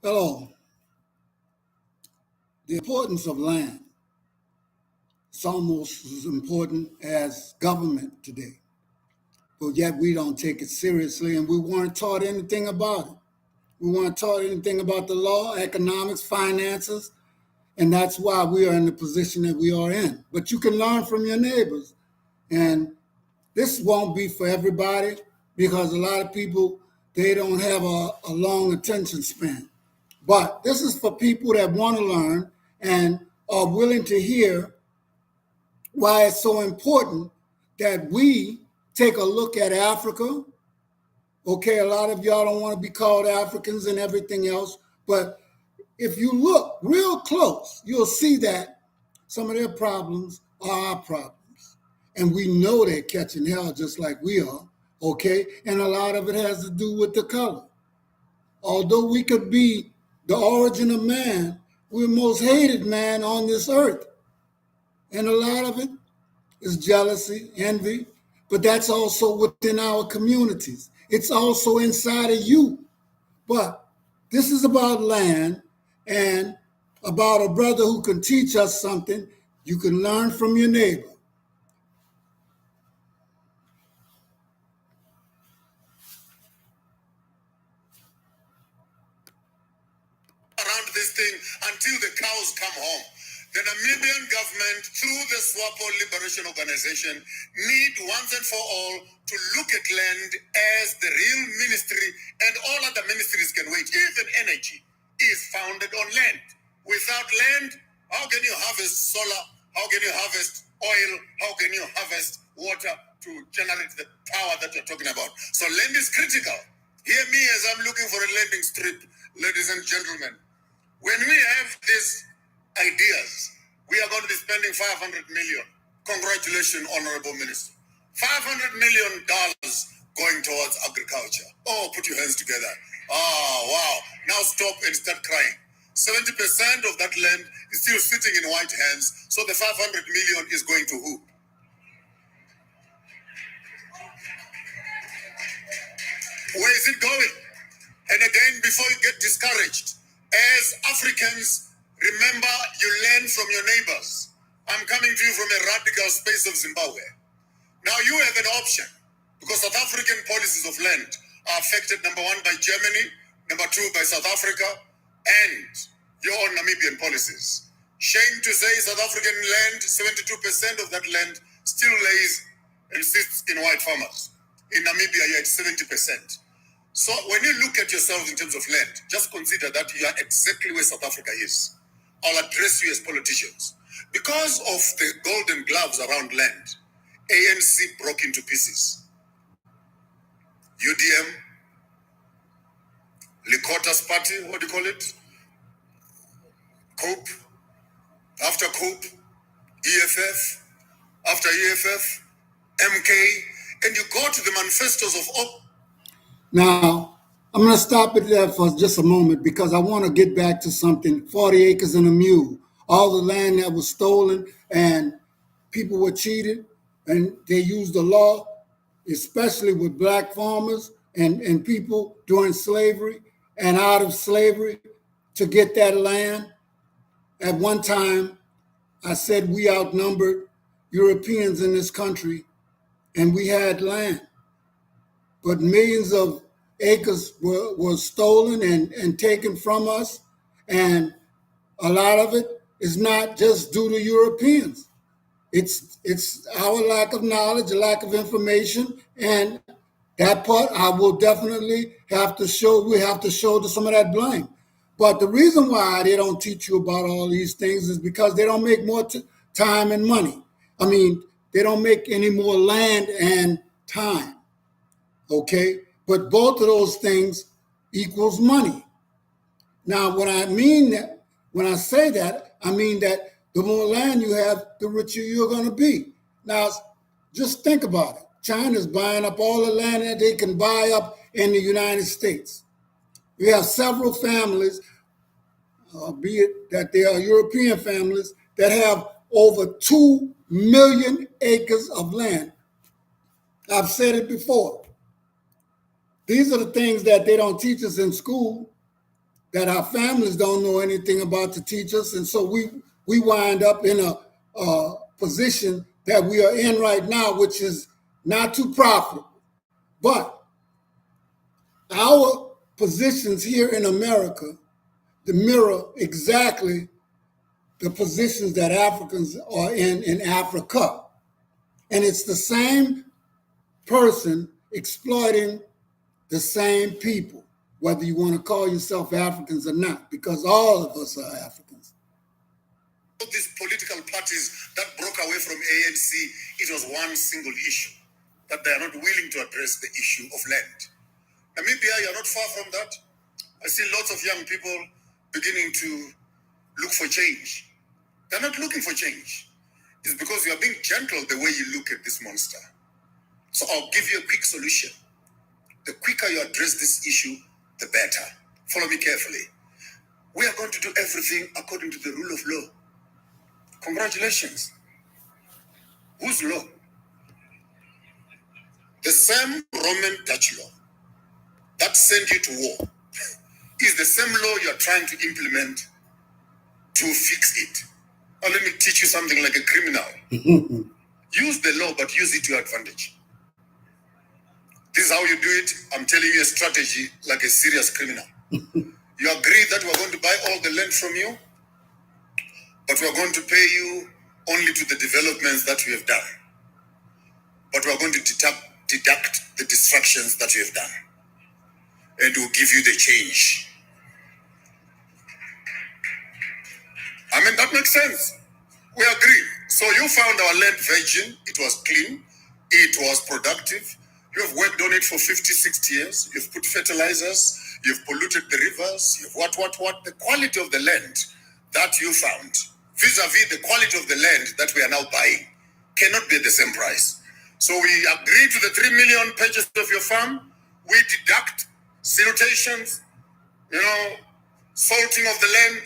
Hello. The importance of land is almost as important as government today, but yet we don't take it seriously and we weren't taught anything about it. We weren't taught anything about the law, economics, finances, and that's why we are in the position that we are in. But you can learn from your neighbors, and this won't be for everybody because a lot of people they don't have a long attention span. But this is for people that want to learn and are willing to hear why it's so important that we take a look at Africa. Okay, a lot of y'all don't want to be called Africans and everything else, but if you look real close, you'll see that some of their problems are our problems. And we know they're catching hell just like we are, okay? And a lot of it has to do with the color. Although we could be the origin of man, we're the most hated man on this earth. And a lot of it is jealousy, envy, but that's also within our communities. It's also inside of you. But this is about land and about a brother who can teach us something. You can learn from your neighbor. Around this thing until the cows come home. The Namibian government, through the SWAPO Liberation Organization, need once and for all to look at land as the real ministry, and all other ministries can wait. Even energy is founded on land. Without land, how can you harvest solar? How can you harvest oil? How can you harvest water to generate the power that you're talking about? So land is critical. Hear me as I'm looking for a landing strip, ladies and gentlemen. When we have these ideas, we are going to be spending 500 million. Congratulations, Honorable Minister. $500 million going towards agriculture. Oh, put your hands together. Oh, wow. Now stop and start crying. 70% of that land is still sitting in white hands. So the 500 million is going to who? Where is it going? And again, before you get discouraged, as Africans, remember you learn from your neighbors. I'm coming to you from a radical space of Zimbabwe. Now you have an option because South African policies of land are affected, number one, by Germany, number two, by South Africa, and your own Namibian policies. Shame to say South African land, 72% of that land still lays and sits in white farmers. In Namibia, you're at 70%. So when you look at yourselves in terms of land, just consider that you are exactly where South Africa is. I'll address you as politicians. Because of the golden gloves around land, ANC broke into pieces. UDM, Likota's party, what do you call it? COPE, after COPE, EFF, after EFF, MK, and you go to the manifestos of all. Now, I'm going to stop it there for just a moment because I want to get back to something 40 acres and a mule. All the land that was stolen and people were cheated and they used the law, especially with black farmers and people during slavery and out of slavery to get that land. At one time, I said we outnumbered Europeans in this country and we had land. But millions of acres were stolen and taken from us. And a lot of it is not just due to Europeans. It's our lack of knowledge, a lack of information, and that part I will definitely have to show. We have to shoulder some of that blame. But the reason why they don't teach you about all these things is because they don't make more time and money. I mean, they don't make any more land and time. Okay, but both of those things equals money. Now, when I say that, I mean that the more land you have, the richer you're going to be. Now, just think about it. China's buying up all the land that they can buy up in the United States. We have several families, be it that they are European families, that have over 2 million acres of land. I've said it before. These are the things that they don't teach us in school. that our families don't know anything about to teach us, and so we wind up in a position that we are in right now, which is not too profitable. But our positions here in America to mirror exactly the positions that Africans are in Africa. And it's the same person exploiting the same people, whether you want to call yourself Africans or not, because all of us are Africans. These political parties that broke away from ANC, it was one single issue, that they are not willing to address the issue of land. Namibia, you are not far from that. I see lots of young people beginning to look for change. They're not looking for change. It's because you are being gentle the way you look at this monster. So I'll give you a quick solution. The quicker you address this issue, the better. Follow me carefully. We are going to do everything according to the rule of law. Congratulations. Whose law? The same Roman Dutch law that sent you to war is the same law you are trying to implement to fix it. Now let me teach you something like a criminal. Use the law, but use it to your advantage. This is how you do it. I'm telling you a strategy like a serious criminal. You agree that we're going to buy all the land from you, but we're going to pay you only to the developments that we have done. But we're going to deduct the destructions that we have done. And we'll give you the change. I mean, that makes sense. We agree. So you found our land virgin. It was clean. It was productive. You have worked on it for 50, 60 years. You've put fertilizers. You've polluted the rivers. You've what. The quality of the land that you found vis-a-vis the quality of the land that we are now buying cannot be at the same price. So we agree to the 3 million purchase of your farm. We deduct siltations, salting of the land,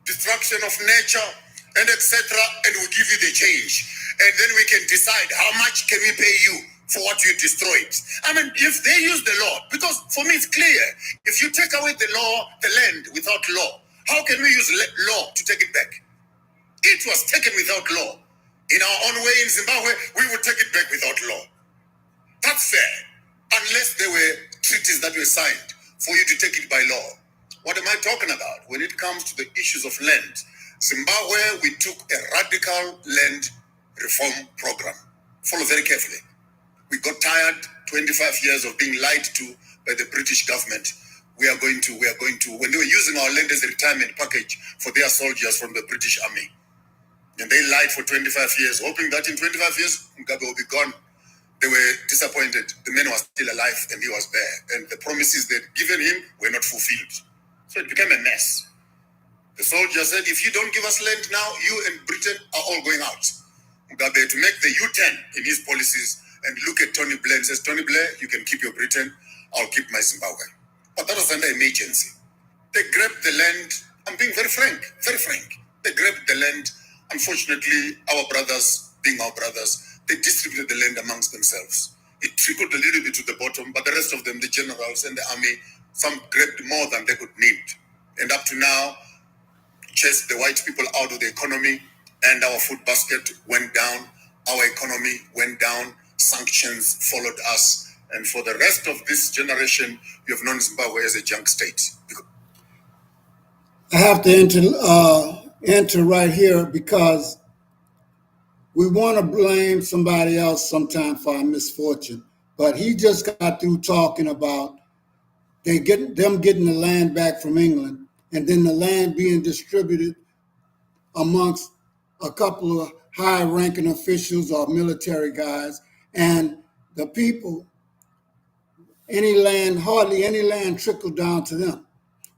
destruction of nature, and etc. And we give you the change. And then we can decide how much can we pay you for what you destroyed. I mean, if they use the law, because for me it's clear, if you take away the law, the land without law, how can we use law to take it back? It was taken without law. In our own way in Zimbabwe, we would take it back without law. That's fair. Unless there were treaties that were signed for you to take it by law. What am I talking about? When it comes to the issues of land, Zimbabwe, we took a radical land reform program. Follow very carefully. We got tired 25 years of being lied to by the British government. We are going to, when they were using our land as a retirement package for their soldiers from the British Army. And they lied for 25 years, hoping that in 25 years, Mugabe will be gone. They were disappointed. The man was still alive and he was there. And the promises they'd given him were not fulfilled. So it became a mess. The soldier said, if you don't give us land now, you and Britain are all going out. Mugabe to make the U-turn in his policies and look at Tony Blair and says, Tony Blair, you can keep your Britain, I'll keep my Zimbabwe. But that was under emergency. They grabbed the land. I'm being very frank, very frank. They grabbed the land. Unfortunately, our brothers, being our brothers, they distributed the land amongst themselves. It trickled a little bit to the bottom, but the rest of them, the generals and the army, some grabbed more than they could need. And up to now, chased the white people out of the economy, and our food basket went down. Our economy went down. Sanctions followed us. And for the rest of this generation, you have known Zimbabwe as a junk state. I have to enter right here because we want to blame somebody else sometime for our misfortune. But he just got through talking about them getting the land back from England and then the land being distributed amongst a couple of high-ranking officials or military guys, and the people, hardly any land trickled down to them.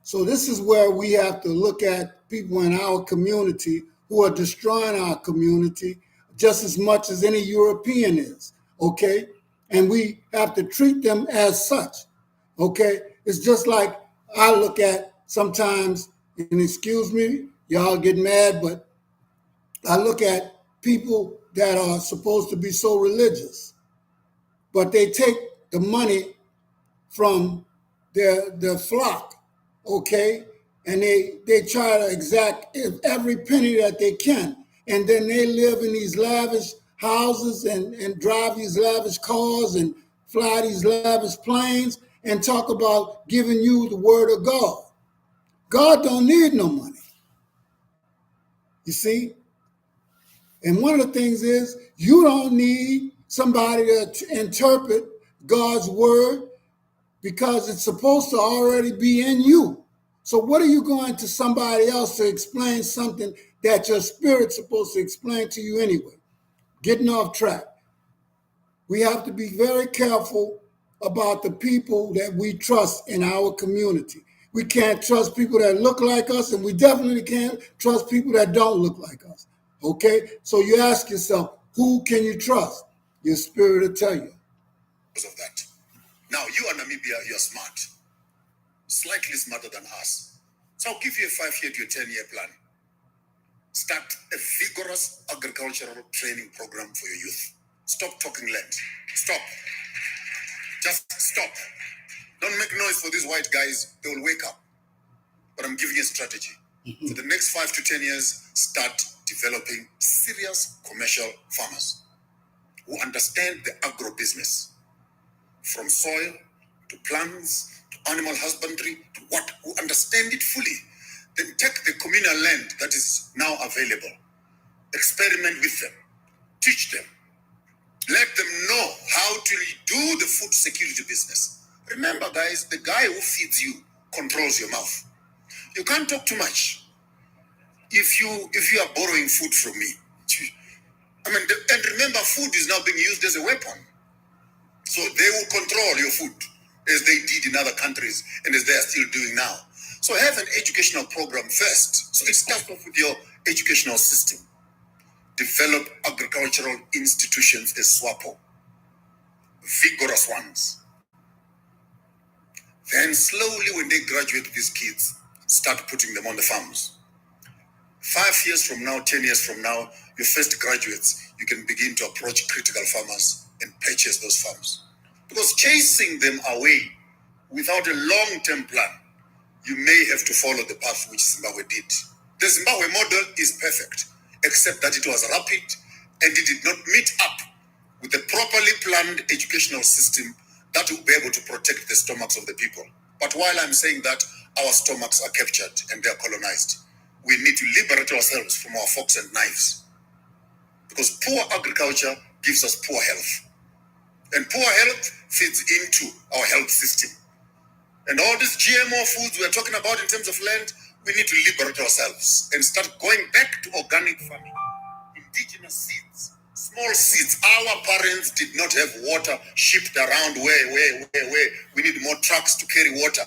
So this is where we have to look at people in our community who are destroying our community just as much as any European is, okay? And we have to treat them as such, okay? It's just like I look at sometimes, and excuse me, y'all get mad, but I look at people that are supposed to be so religious, but they take the money from their flock, okay? and they try to exact every penny that they can. And then they live in these lavish houses and drive these lavish cars and fly these lavish planes and talk about giving you the word of God. God don't need no money. You see? And one of the things is you don't need somebody to interpret God's word because it's supposed to already be in you. So what are you going to somebody else to explain something that your spirit's supposed to explain to you anyway? Getting off track. We have to be very careful about the people that we trust in our community. We can't trust people that look like us, and we definitely can't trust people that don't look like us. Okay? So you ask yourself, who can you trust? Your spirit will tell you. Because of that. Now, you are Namibia, you're smart. Slightly smarter than us. So I'll give you a 5-year to a 10-year plan. Start a vigorous agricultural training program for your youth. Stop talking land. Stop. Just stop. Don't make noise for these white guys. They will wake up. But I'm giving you a strategy. For the next 5 to 10 years, start developing serious commercial farmers who understand the agro business, from soil to plants to animal husbandry to what, who understand it fully. Then take the communal land that is now available, experiment with them, teach them, let them know how to do the food security business. Remember, guys, the guy who feeds you controls your mouth. You can't talk too much. If you are borrowing food from me, and remember, food is now being used as a weapon. So they will control your food as they did in other countries and as they are still doing now. So have an educational program first. So it starts off with your educational system. Develop agricultural institutions as SWAPO, vigorous ones. Then slowly, when they graduate, these kids, start putting them on the farms. 5 years from now, 10 years from now, your first graduates, you can begin to approach critical farmers and purchase those farms. Because chasing them away without a long-term plan, you may have to follow the path which Zimbabwe did. The Zimbabwe model is perfect, except that it was rapid and it did not meet up with a properly planned educational system that will be able to protect the stomachs of the people. But while I'm saying that, our stomachs are captured and they are colonized. We need to liberate ourselves from our forks and knives. Because poor agriculture gives us poor health. And poor health feeds into our health system. And all these GMO foods we're talking about in terms of land, we need to liberate ourselves and start going back to organic farming. Indigenous seeds, small seeds. Our parents did not have water shipped around where. We need more trucks to carry water.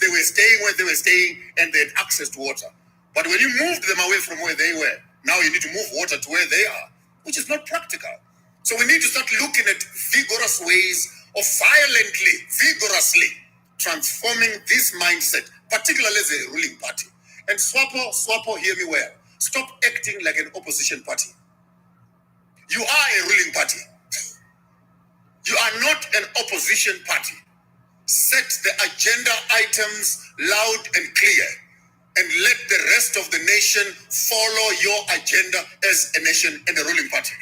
They were staying where they were staying and they had access to water. But when you moved them away from where they were, now you need to move water to where they are, which is not practical. So we need to start looking at vigorous ways of violently, vigorously transforming this mindset, particularly as a ruling party. And SWAPO, hear me well. Stop acting like an opposition party. You are a ruling party. You are not an opposition party. Set the agenda items loud and clear, and let the rest of the nation follow your agenda as a nation and a ruling party.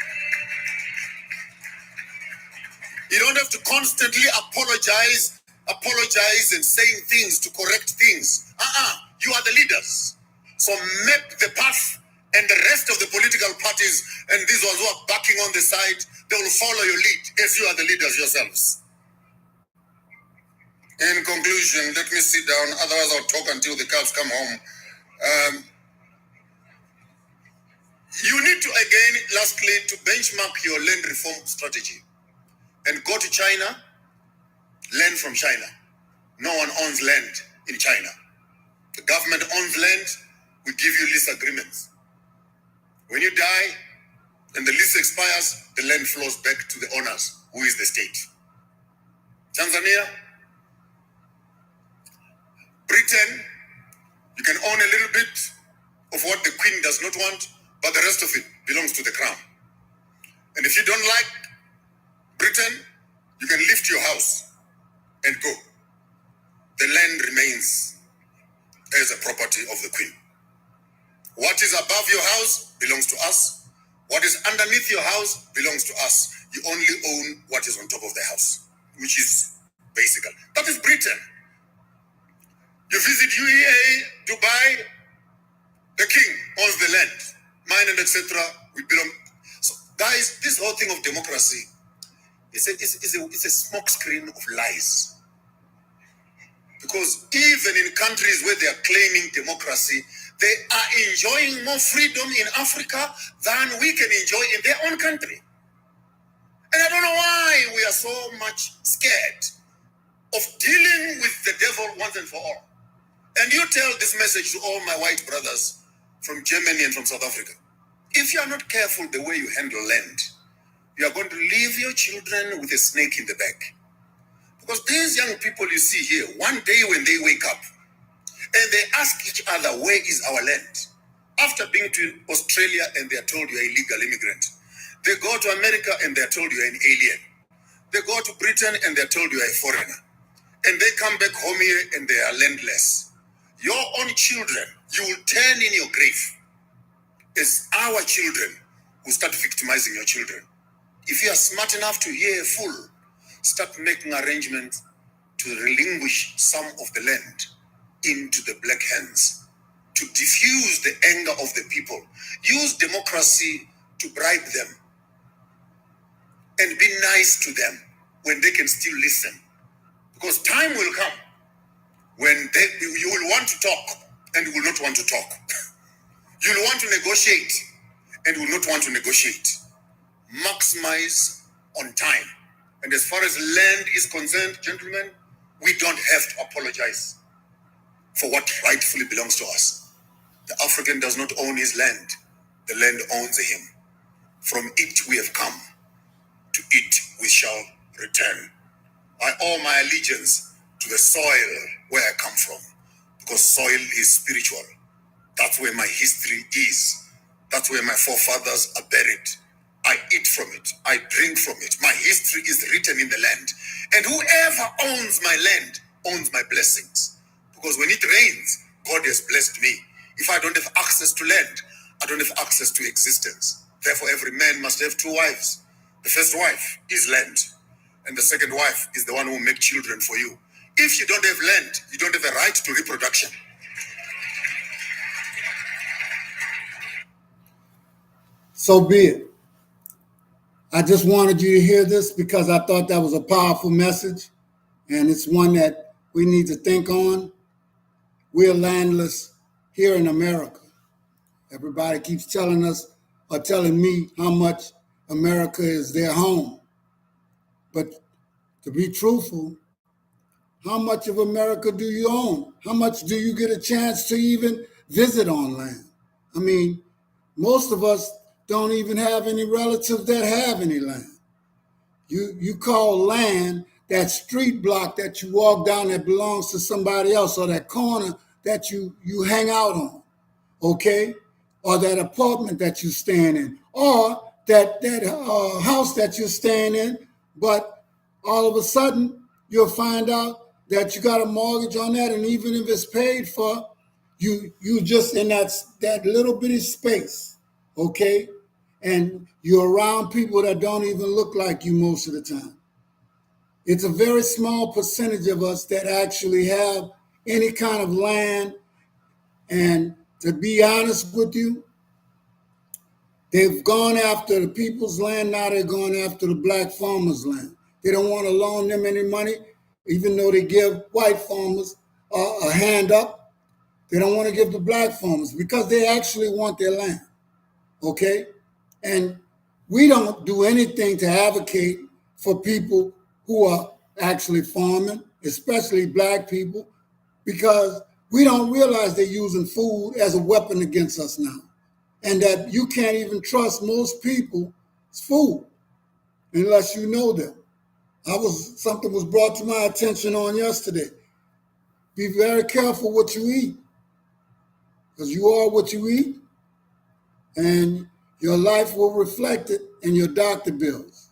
You don't have to constantly apologize and saying things to correct things. You are the leaders. So map the path, and the rest of the political parties and these ones who are backing on the side, they will follow your lead as you are the leaders yourselves. In conclusion, let me sit down, otherwise I'll talk until the cows come home. You need to, again, lastly, to benchmark your land reform strategy and go to China, learn from China. No one owns land in China. The government owns land, we give you lease agreements. When you die and the lease expires, the land flows back to the owners, who is the state. Tanzania, Britain, you can own a little bit of what the Queen does not want, but the rest of it belongs to the crown. And if you don't like Britain, you can lift your house and go. The land remains as as a property of the Queen. What is above your house belongs to us. What is underneath your house belongs to us. You only own what is on top of the house, which is basical. That is Britain. You visit UEA, Dubai, the king owns the land, mine and etc. We belong. So, guys, this whole thing of democracy is a smoke screen of lies. Because even in countries where they are claiming democracy, they are enjoying more freedom in Africa than we can enjoy in their own country. And I don't know why we are so much scared of dealing with the devil once and for all. And you tell this message to all my white brothers from Germany and from South Africa. If you are not careful the way you handle land, you are going to leave your children with a snake in the back. Because these young people you see here, one day when they wake up and they ask each other, where is our land? After being to Australia and they are told you're an illegal immigrant. They go to America and they're told you're an alien. They go to Britain and they're told you're a foreigner. And they come back home here and they are landless. Your own children, you will turn in your grave. It's our children who start victimizing your children. If you are smart enough to hear a fool, start making arrangements to relinquish some of the land into the black hands, to diffuse the anger of the people. Use democracy to bribe them and be nice to them when they can still listen. Because time will come when you will want to talk and you will not want to talk. You will want to negotiate and you will not want to negotiate. Maximize on time. And as far as land is concerned, gentlemen, we don't have to apologize for what rightfully belongs to us. The African does not own his land. The land owns him. From it we have come. To it we shall return. I owe my allegiance to the soil where I come from, because soil is spiritual. That's where my history is. That's where my forefathers are buried. I eat from it. I drink from it. My history is written in the land. And whoever owns my land owns my blessings. Because when it rains, God has blessed me. If I don't have access to land, I don't have access to existence. Therefore, every man must have two wives. The first wife is land. And the second wife is the one who will make children for you. If you don't have land, you don't have a right to reproduction. So be it. I just wanted you to hear this because I thought that was a powerful message, and it's one that we need to think on. We're landless here in America. Everybody keeps telling us or telling me how much America is their home. But to be truthful, how much of America do you own? How much do you get a chance to even visit on land? I mean, most of us don't even have any relatives that have any land. You call land that street block that you walk down that belongs to somebody else, or that corner that you hang out on, okay? Or that apartment that you're staying in, or that house that you're staying in, but all of a sudden you'll find out that you got a mortgage on that, and even if it's paid for, you just in that little bitty space, okay? And you're around people that don't even look like you most of the time. It's a very small percentage of us that actually have any kind of land. And to be honest with you, they've gone after the people's land. Now they're going after the black farmers' land. They don't want to loan them any money, even though they give white farmers a hand up. They don't want to give the black farmers because they actually want their land, okay? And we don't do anything to advocate for people who are actually farming, especially black people, because we don't realize they're using food as a weapon against us now. And that you can't even trust most people's food unless you know them. Something was brought to my attention on yesterday. Be very careful what you eat, because you are what you eat, and your life will reflect it in your doctor bills.